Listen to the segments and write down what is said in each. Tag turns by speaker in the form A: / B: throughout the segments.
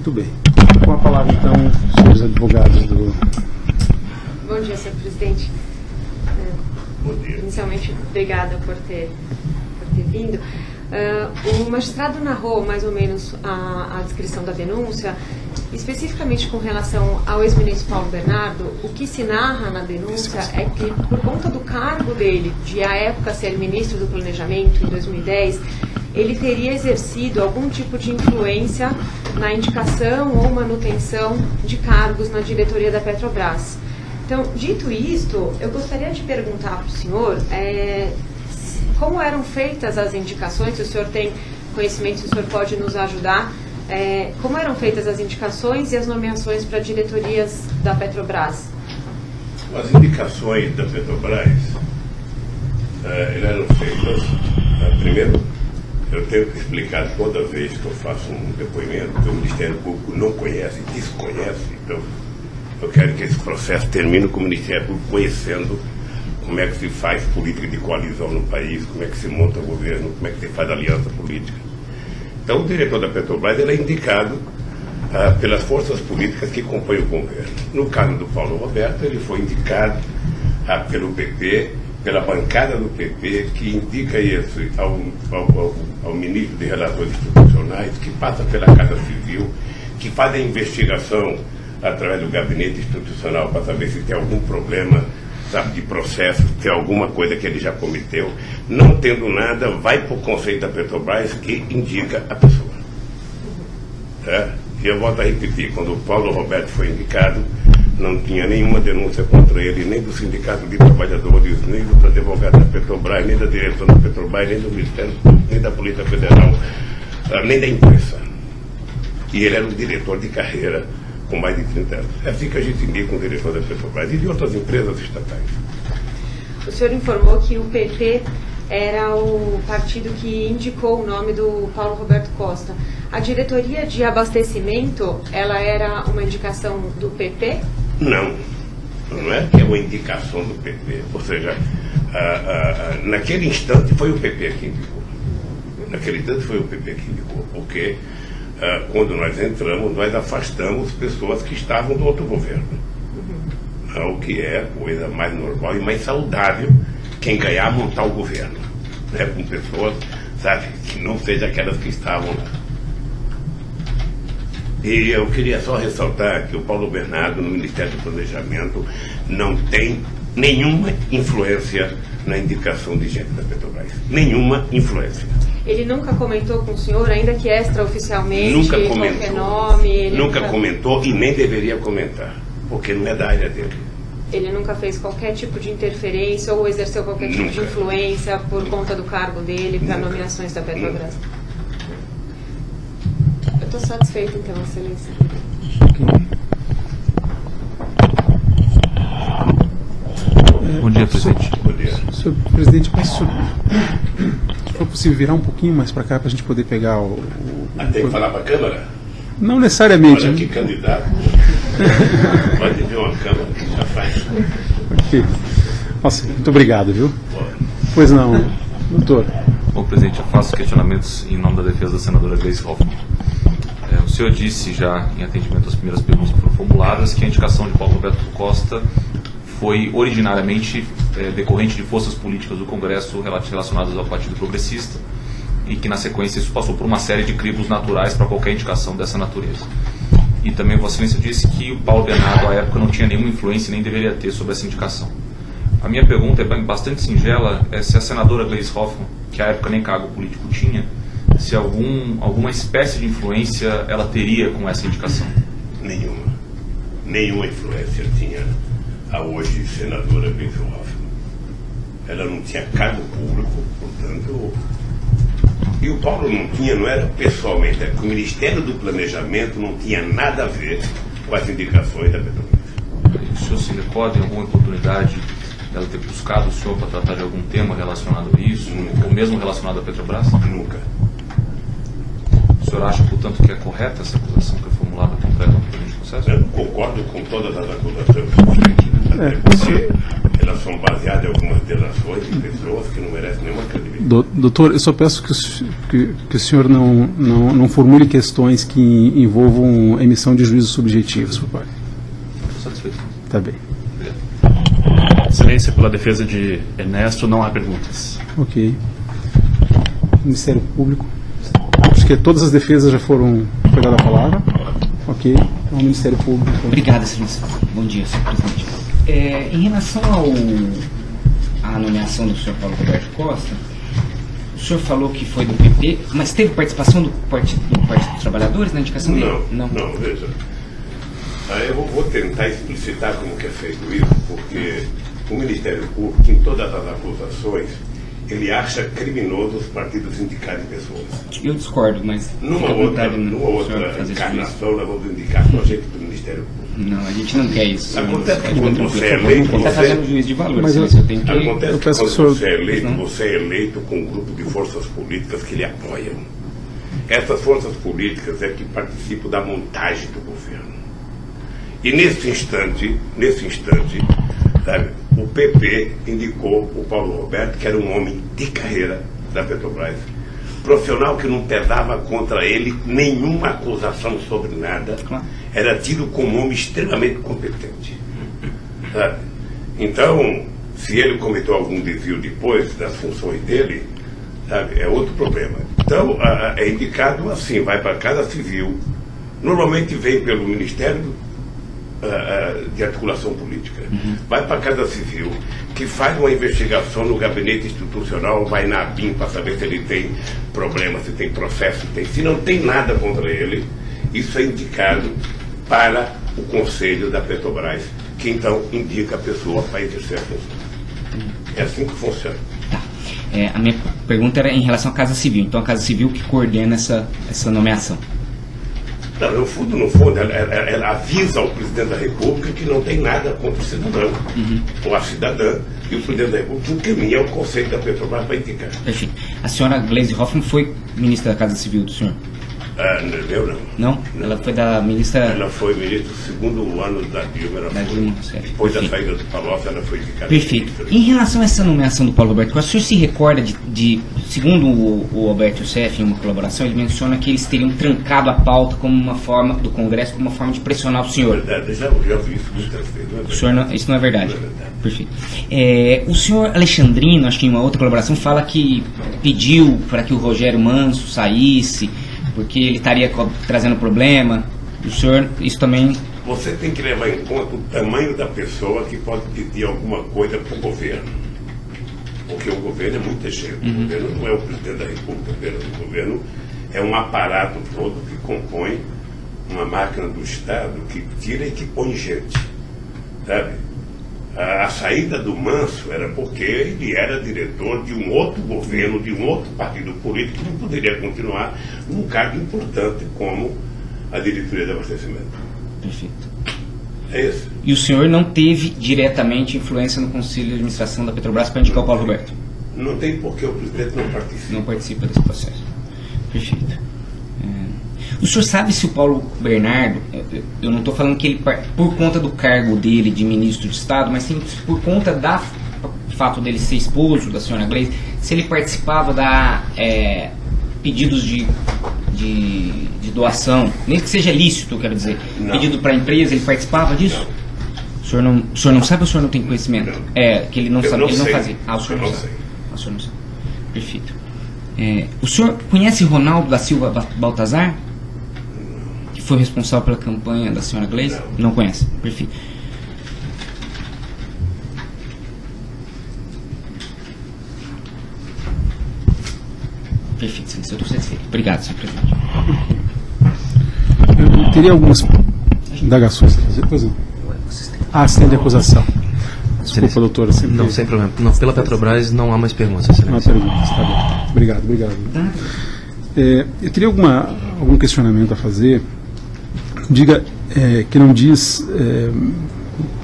A: Muito bem. Com a palavra, então, os senhores advogados do...
B: Bom dia, senhor presidente.
C: Bom dia.
B: Inicialmente, obrigada por ter vindo. O magistrado narrou mais ou menos a descrição da denúncia, especificamente com relação ao ex-ministro Paulo Bernardo. O que se narra na denúncia é que, por conta do cargo dele, de à época ser ministro do Planejamento, em 2010, ele teria exercido algum tipo de influência na indicação ou manutenção de cargos na diretoria da Petrobras. Então, dito isto, eu gostaria de perguntar para o senhor como eram feitas as indicações, se o senhor tem conhecimento, se o senhor pode nos ajudar, como eram feitas as indicações e as nomeações para diretorias da Petrobras?
C: As indicações da Petrobras eram feitas, primeiro, eu tenho que explicar toda vez que eu faço um depoimento que o Ministério Público não conhece, desconhece, então eu quero que esse processo termine com o Ministério Público conhecendo como é que se faz política de coalizão no país, como é que se monta o governo, como é que se faz aliança política. Então o diretor da Petrobras ele é indicado pelas forças políticas que compõem o governo. No caso do Paulo Roberto, ele foi indicado pelo PP, pela bancada do PP, que indica isso ao ministro de Relações Institucionais, que passa pela Casa Civil, que faz a investigação através do gabinete institucional para saber se tem algum problema, sabe, de processo, se tem alguma coisa que ele já cometeu. Não tendo nada, vai para o Conselho da Petrobras que indica a pessoa. Tá? E eu volto a repetir, quando o Paulo Roberto foi indicado, não tinha nenhuma denúncia contra ele, nem do Sindicato de Trabalhadores, nem do advogado da Petrobras, nem da direção da Petrobras, nem do Ministério Público, nem da Polícia Federal, nem da imprensa. E ele era um diretor de carreira com mais de 30 anos. É assim que a gente indica um diretor da Petrobras e de outras empresas estatais.
B: O senhor informou que o PP era o partido que indicou o nome do Paulo Roberto Costa. A diretoria de abastecimento, ela era uma indicação do PP?
C: Não. Não é que é uma indicação do PP. Ou seja, naquele instante foi o PP que indicou. Naquele instante foi o PP que indicou. Porque quando nós entramos, nós afastamos pessoas que estavam do outro governo. O que é a coisa mais normal e mais saudável quem ganhar montar o governo. Né? Com pessoas, sabe, que não sejam aquelas que estavam lá. E eu queria só ressaltar que o Paulo Bernardo, no Ministério do Planejamento, não tem nenhuma influência na indicação de gente da Petrobras. Nenhuma influência.
B: Ele nunca comentou com o senhor, ainda que extraoficialmente,
C: nunca comentou,
B: qualquer nome?
C: Nunca comentou e nem deveria comentar, porque não é da área dele.
B: Ele nunca fez qualquer tipo de interferência ou exerceu qualquer tipo de influência por conta do cargo dele para nomeações da Petrobras? Eu estou satisfeita, então, excelência.
D: Bom dia, presidente.
C: Bom dia.
A: Senhor presidente, se for possível virar um pouquinho mais para cá para a gente poder pegar o
C: Tem que falar para a Câmara?
A: Não necessariamente.
C: Olha que candidato. Pode ver uma Câmara que já faz.
A: Ok. Nossa, muito obrigado, viu? Pois não, doutor.
D: Bom, presidente, eu faço questionamentos em nome da defesa da senadora Gleisi Hoffmann. O senhor disse já, em atendimento às primeiras perguntas que foram formuladas, que a indicação de Paulo Roberto Costa foi originariamente decorrente de forças políticas do Congresso relacionadas ao Partido Progressista e que, na sequência, isso passou por uma série de crivos naturais para qualquer indicação dessa natureza. E também Vossa Excelência disse que o Paulo Bernardo, à época, não tinha nenhuma influência e nem deveria ter sobre essa indicação. A minha pergunta é bastante singela, se a senadora Gleisi Hoffmann, que à época nem cargo político tinha, se alguma espécie de influência ela teria com essa indicação.
C: Nenhuma. Nenhuma influência tinha a hoje senadora Gleisi Hoffmann. Ela não tinha cargo público, portanto... E o Paulo não era pessoalmente, o Ministério do Planejamento não tinha nada a ver com as indicações da Petrobras.
D: O senhor se recorda em alguma oportunidade dela ter buscado o senhor para tratar de algum tema relacionado a isso?
C: Nunca.
D: Ou mesmo relacionado à Petrobras?
C: Nunca.
D: O senhor acha, portanto, que é correta essa acusação que é formulada contra ela no processo?
C: Eu concordo com todas as acusações. Até porque são baseadas em algumas delações de pessoas que não merecem nenhuma credibilidade.
A: Doutor, eu só peço que o senhor não formule questões que envolvam emissão de juízos subjetivos, por favor.
D: Satisfeito.
A: Tá bem.
E: Excelência, pela defesa de Ernesto, não há perguntas.
A: Ok. Ministério Público. Acho que todas as defesas já foram pegadas a palavra. Ok. Então, o Ministério Público.
F: Obrigado, Excelência. Bom dia, senhor presidente. Em relação à nomeação do senhor Paulo Roberto Costa, o senhor falou que foi do PP, mas teve participação do Partido dos Trabalhadores na indicação dele?
C: Não, veja. Eu vou tentar explicitar como que é feito isso, porque o Ministério Público, em todas as acusações, ele acha criminoso os partidos indicarem pessoas.
F: Eu discordo, mas...
C: Numa outra encarnação, nós vamos indicar só gente do Ministério Público.
F: Não, a gente não quer isso.
C: Acontece que quando você é eleito,
F: está fazendo juízo de valor.
A: Mas
F: eu tenho que...
C: Acontece que quando você é eleito com um grupo de forças políticas que lhe apoiam. Essas forças políticas é que participam da montagem do governo. E nesse instante, sabe, o PP indicou o Paulo Roberto, que era um homem de carreira da Petrobras, profissional que não pesava contra ele nenhuma acusação sobre nada, era tido como um homem extremamente competente. Sabe? Então, se ele cometeu algum desvio depois das funções dele, sabe, é outro problema. Então, é indicado assim, vai para a Casa Civil, normalmente vem pelo Ministério de Articulação Política, vai para a Casa Civil, que faz uma investigação no gabinete institucional, vai na ABIN para saber se ele tem problema, se tem processo, se não tem nada contra ele, isso é indicado para o Conselho da Petrobras, que então indica a pessoa para exercer a função. É assim que funciona.
F: A minha pergunta era em relação à Casa Civil, então a Casa Civil que coordena essa nomeação.
C: Não, no fundo, ela avisa ao presidente da República que não tem nada contra o cidadão ou a cidadã, e o presidente da República encaminha o Conselho da Petrobras para indicar.
F: Perfeito. A senhora Gleisi Hoffmann foi ministra da Casa Civil do senhor?
C: Eu não.
F: Não? Ela foi da ministra...
C: Ela foi ministra do segundo ano da Dilma. Depois da saída do Palocci, ela foi indicada.
F: Perfeito. Em relação a essa nomeação do Paulo Roberto Costa, o senhor se recorda segundo o Alberto Youssef, em uma colaboração, ele menciona que eles teriam trancado a pauta como uma forma, do Congresso, como uma forma de pressionar o senhor.
C: É verdade, já vi isso muitas vezes.
F: Isso não é verdade?
C: Não é verdade.
F: Perfeito. O senhor Alexandrino, acho que em uma outra colaboração, fala que pediu para que o Rogério Manso saísse, porque ele estaria trazendo problema. O senhor, isso também...
C: Você tem que levar em conta o tamanho da pessoa que pode pedir alguma coisa para o governo. Porque o governo é muita gente. O governo não é o presidente da República, o governo é um aparato todo que compõe uma máquina do Estado que tira e que põe gente. Sabe? A saída do Manso era porque ele era diretor de um outro governo, de um outro partido político, que não poderia continuar num cargo importante como a diretoria de abastecimento.
F: Perfeito.
C: É isso.
F: E o senhor não teve diretamente influência no Conselho de Administração da Petrobras para indicar o Paulo Roberto?
C: Não tem porque o presidente não participa.
F: Não participa desse processo. Perfeito. O senhor sabe se o Paulo Bernardo, eu não estou falando que ele, por conta do cargo dele de ministro de Estado, mas sim por conta do fato dele ser esposo da senhora Gleisi, se ele participava da pedidos de doação, nem que seja lícito, quero dizer,
C: não.
F: Pedido para a empresa, ele participava disso? Não. O senhor não sabe ou o senhor não tem conhecimento?
C: Não.
F: Que ele não sabe, ele não fazia. O senhor não sabe.
C: Sei.
F: O senhor não sabe. Perfeito. O senhor conhece Ronaldo da Silva Baltazar? Que foi responsável pela campanha da senhora Gleisi? Não conhece. Perfeito. Perfeito, senhor. Eu estou satisfeito. Obrigado, senhor presidente.
A: Eu teria algumas indagações. Pois não. Assistente de acusação. Desculpa, doutora.
G: Não, sem problema. Não, pela Petrobras não há mais perguntas.
A: Não há perguntas, tá bom. Obrigado. Eu teria algum questionamento a fazer. Diga que não diz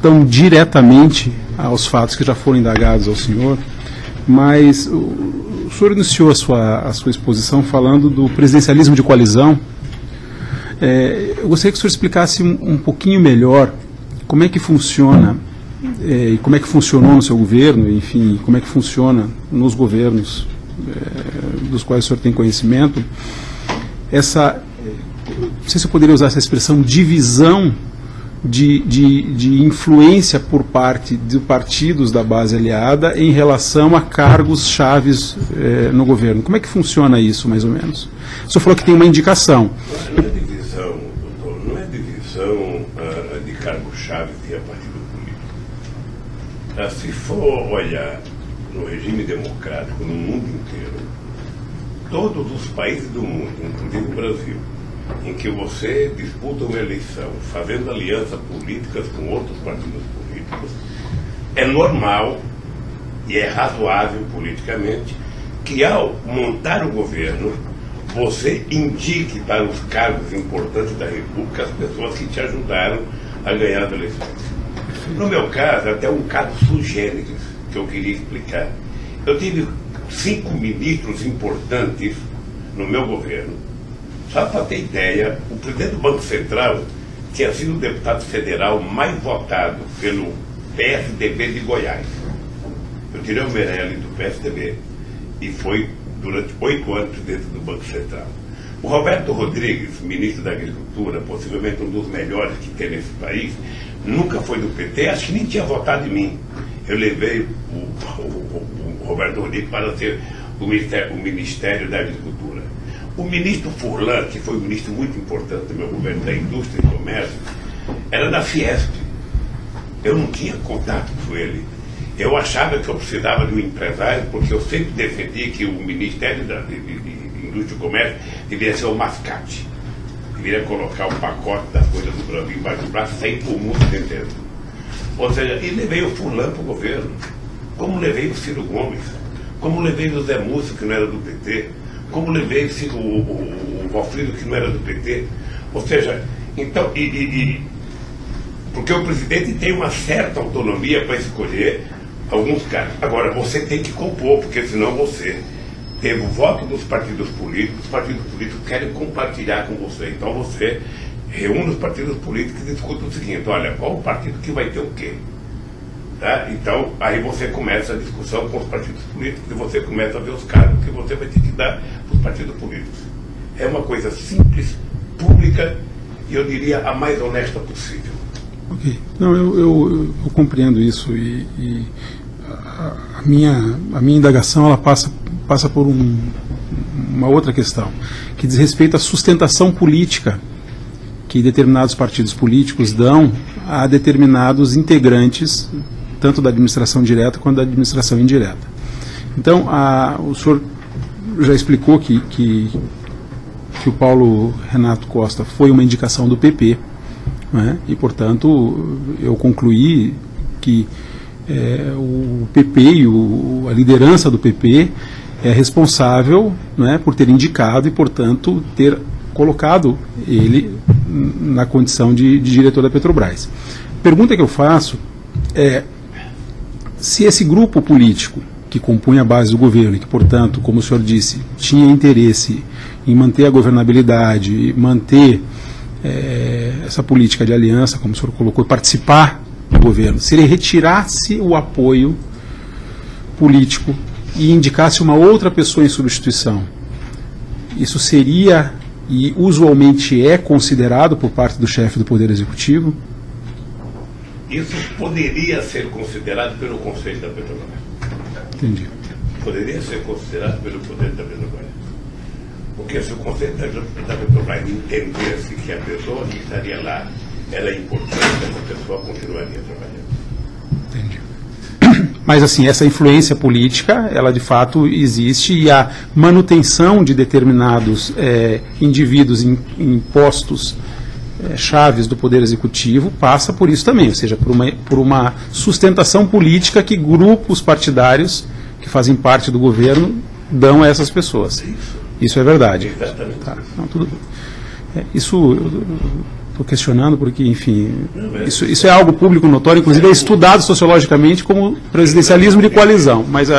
A: tão diretamente aos fatos que já foram indagados ao senhor, mas o senhor iniciou a sua exposição falando do presidencialismo de coalizão. Eu gostaria que o senhor explicasse um pouquinho melhor como é que funciona e como é que funcionou no seu governo, enfim, como é que funciona nos governos dos quais o senhor tem conhecimento, não sei se eu poderia usar essa expressão, divisão de influência por parte de partidos da base aliada em relação a cargos chaves no governo. Como é que funciona isso, mais ou menos? O senhor falou que tem uma indicação.
C: Não é divisão, doutor, não é divisão de cargos chaves via partido político. Se for olhar no regime democrático no mundo inteiro, todos os países do mundo, inclusive o Brasil, em que você disputa uma eleição fazendo alianças políticas com outros partidos políticos, é normal e é razoável politicamente que ao montar o governo você indique para os cargos importantes da República as pessoas que te ajudaram a ganhar as eleições. No meu caso, até um caso sui generis que eu queria explicar. Eu tive 5 ministros importantes no meu governo. Só para ter ideia, o presidente do Banco Central tinha sido o deputado federal mais votado pelo PSDB de Goiás. Eu tirei o Meirelles do PSDB e foi durante 8 anos presidente do Banco Central. O Roberto Rodrigues, ministro da Agricultura, possivelmente um dos melhores que tem nesse país, nunca foi do PT, acho que nem tinha votado em mim. Eu levei o Roberto Rodrigues para ser o Ministério da Agricultura. O ministro Furlan, que foi um ministro muito importante do meu governo da Indústria e Comércio, era da Fiesp. Eu não tinha contato com ele. Eu achava que eu precisava de um empresário, porque eu sempre defendi que o Ministério de Indústria e Comércio deveria ser o mascate. Deveria colocar o pacote das coisas do Brasil embaixo do braço, sem por mundo inteiro. Ou seja, e levei o Furlan para o governo, como levei o Ciro Gomes, como levei o Zé Múcio, que não era do PT, como levei o Valfrido, que não era do PT. Ou seja, então, porque o presidente tem uma certa autonomia para escolher alguns caras. Agora, você tem que compor, porque senão você teve o voto dos partidos políticos, os partidos políticos querem compartilhar com você. Então você reúne os partidos políticos e discute o seguinte: olha, qual o partido que vai ter o quê? Tá? Então, aí você começa a discussão com os partidos políticos e você começa a ver os cargos que você vai ter que dar para os partidos políticos. É uma coisa simples, pública e eu diria a mais honesta possível.
A: Ok. Não, eu compreendo isso e a minha indagação ela passa por uma outra questão, que diz respeito à sustentação política que determinados partidos políticos dão a determinados integrantes, tanto da administração direta quanto da administração indireta. Então, o senhor já explicou que o Paulo Renato Costa foi uma indicação do PP, né? E, portanto, eu concluí que o PP e a liderança do PP é responsável, né, por ter indicado e, portanto, ter colocado ele na condição de diretor da Petrobras. A pergunta que eu faço é se esse grupo político que compunha a base do governo e que, portanto, como o senhor disse, tinha interesse em manter a governabilidade, manter essa política de aliança, como o senhor colocou, participar do governo, se ele retirasse o apoio político e indicasse uma outra pessoa em substituição, isso seria e usualmente é considerado por parte do chefe do Poder Executivo?
C: Isso poderia ser considerado pelo Conselho da Petrobras.
A: Entendi.
C: Poderia ser considerado pelo Poder da Petrobras. Porque se o Conselho da Petrobras entendesse que a pessoa que estaria lá era importante, essa pessoa continuaria trabalhando.
A: Entendi. Mas, assim, essa influência política, ela de fato existe, e a manutenção de determinados indivíduos em postos chaves do Poder Executivo passa por isso também, ou seja, por uma sustentação política que grupos partidários que fazem parte do governo dão a essas pessoas. Isso é verdade.
C: Exatamente.
A: Tá. Não, tudo bem. Isso eu estou questionando porque, enfim, isso é algo público notório, inclusive é estudado sociologicamente como presidencialismo de coalizão, mas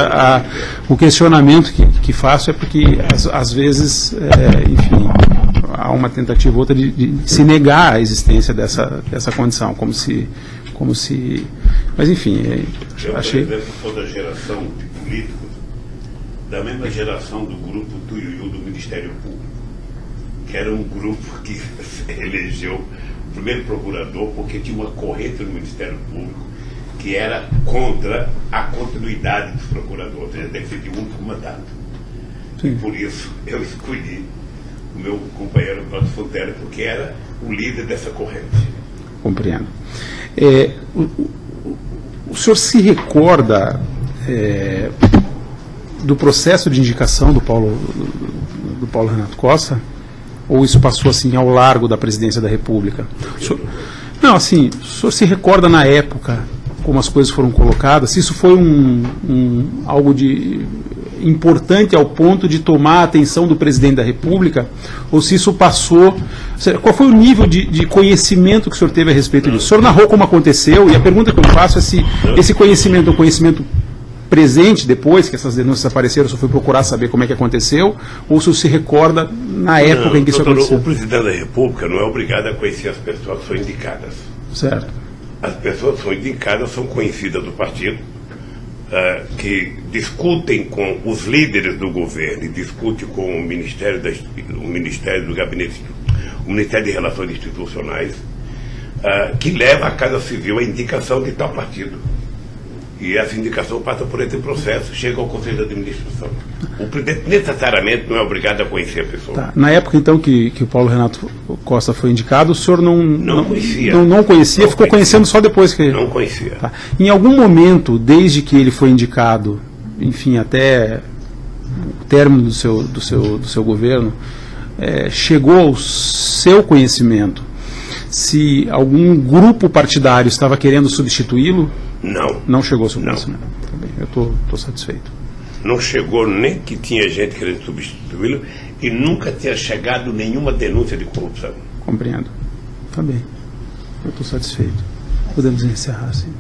A: o questionamento que faço é porque, às vezes, enfim, há uma tentativa ou outra de se negar a existência dessa condição, como se Mas enfim,
C: eu,
A: achei...
C: por exemplo, sou da geração de políticos, da mesma geração do grupo Tuiuiu do Ministério Público, que era um grupo que elegeu o primeiro procurador porque tinha uma corrente no Ministério Público que era contra a continuidade dos procuradores, eles defendiam um único mandato. E por isso eu escolhi o meu companheiro Cláudio Fontana, porque era o líder dessa corrente.
A: Compreendo. O senhor se recorda do processo de indicação do Paulo Renato Costa? Ou isso passou assim ao largo da presidência da República? Não, assim, o senhor se recorda na época como as coisas foram colocadas? Se isso foi algo de importante ao ponto de tomar a atenção do presidente da República, ou se isso passou... Qual foi o nível de conhecimento que o senhor teve a respeito disso? O senhor narrou como aconteceu, e a pergunta que eu faço é se esse conhecimento é um conhecimento presente depois que essas denúncias apareceram, o senhor foi procurar saber como é que aconteceu, ou se o senhor se recorda na época em que isso aconteceu?
C: O presidente da República não é obrigado a conhecer as pessoas que são indicadas.
A: Certo.
C: As pessoas que são indicadas são conhecidas do partido, que discutem com os líderes do governo e discutem com o Ministério do Gabinete, o Ministério de Relações Institucionais, que leva à Casa Civil a indicação de tal partido. E essa indicação passa por esse processo, chega ao Conselho de Administração. O presidente necessariamente não é obrigado a conhecer a pessoa.
A: Tá. Na época, então, que o Paulo Renato Costa foi indicado, o senhor não conhecia? Não conhecia, ficou conhecendo só depois que...
C: Não conhecia.
A: Tá. Em algum momento, desde que ele foi indicado, enfim, até o término do seu governo, chegou ao seu conhecimento se algum grupo partidário estava querendo substituí-lo?
C: Não.
A: Não chegou ao seu conhecimento? Tá bem, eu estou satisfeito.
C: Não chegou nem que tinha gente querendo substituí-lo e nunca tinha chegado nenhuma denúncia de corrupção.
A: Compreendo. Tá bem. Eu estou satisfeito. Podemos encerrar, sim.